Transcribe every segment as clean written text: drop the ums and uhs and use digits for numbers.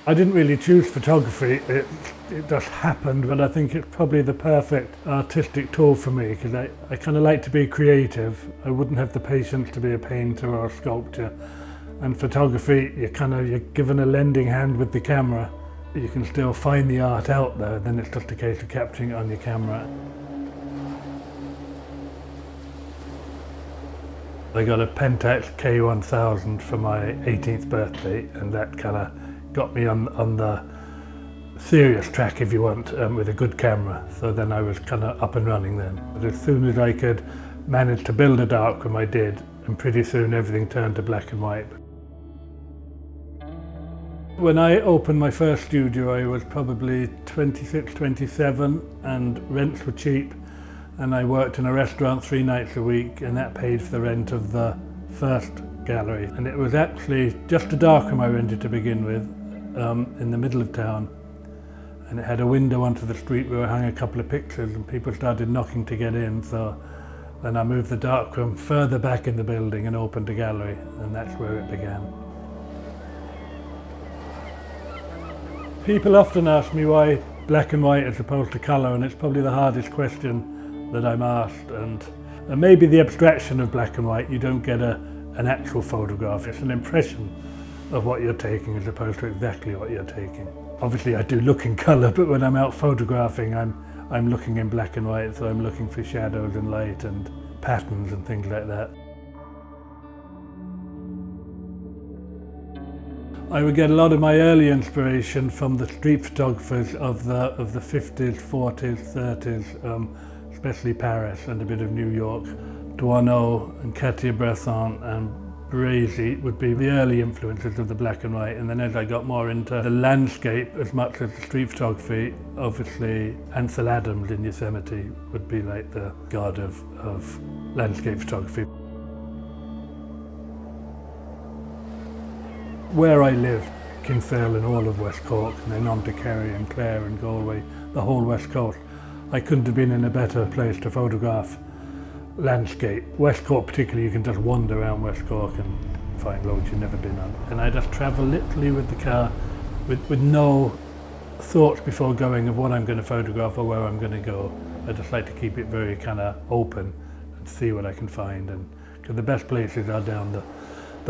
I didn't really choose photography, it just happened, but I think it's probably the perfect artistic tool for me because I kind of like to be creative. I wouldn't have the patience to be a painter or a sculptor. And photography, you're given a lending hand with the camera. You can still find the art out there, then it's just a case of capturing it on your camera. I got a Pentax K1000 for my 18th birthday, and that kind of got me on the serious track, if you want, with a good camera. So then I was kind of up and running then. But as soon as I could manage to build a darkroom, I did, and pretty soon everything turned to black and white. When I opened my first studio, I was probably 26, 27, and rents were cheap. And I worked in a restaurant 3 nights a week, and that paid for the rent of the first gallery. And it was actually just a darkroom I rented to begin with, in the middle of town. And it had a window onto the street where I hung a couple of pictures, and people started knocking to get in. So then I moved the darkroom further back in the building and opened a gallery, and that's where it began. People often ask me why black and white as opposed to colour, and it's probably the hardest question that I'm asked. And maybe the abstraction of black and white, you don't get an actual photograph, it's an impression of what you're taking as opposed to exactly what you're taking. Obviously I do look in colour, but when I'm out photographing I'm looking in black and white, so I'm looking for shadows and light and patterns and things like that. I would get a lot of my early inspiration from the street photographers of the 50s, 40s, 30s, especially Paris and a bit of New York. Duano and Cartier-Bresson and Brazy would be the early influences of the black and white, and then as I got more into the landscape as much as the street photography, obviously Ansel Adams in Yosemite would be like the god of landscape photography. Where I live, Kinsale and all of West Cork, and then on to Kerry and Clare and Galway, the whole West Coast, I couldn't have been in a better place to photograph landscape. West Cork particularly, you can just wander around West Cork and find roads you've never been on. And I just travel literally with the car with no thoughts before going of what I'm going to photograph or where I'm going to go. I just like to keep it very kind of open and see what I can find. And because the best places are down the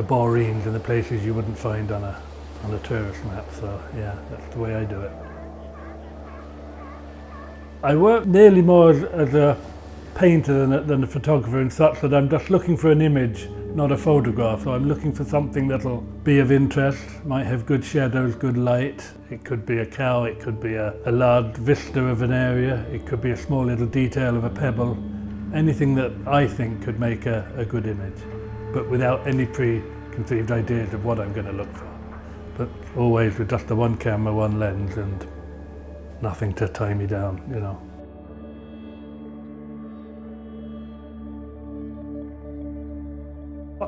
Boreens and the places you wouldn't find on a tourist map. So yeah, that's the way I do it. I work nearly more as a painter than a photographer in such that I'm just looking for an image, not a photograph. So I'm looking for something that'll be of interest, might have good shadows, good light. It could be a cow, it could be a large vista of an area, it could be a small little detail of a pebble. Anything that I think could make a good image, but without any preconceived ideas of what I'm going to look for. But always with just the one camera, one lens, and nothing to tie me down, you know.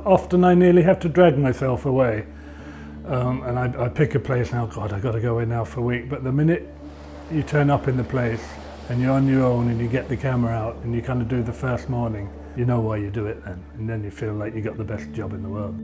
Often I nearly have to drag myself away, and I pick a place now, God, I've got to go in now for a week, but the minute you turn up in the place and you're on your own and you get the camera out and you kind of do the first morning, you know why you do it then, and then you feel like you got the best job in the world.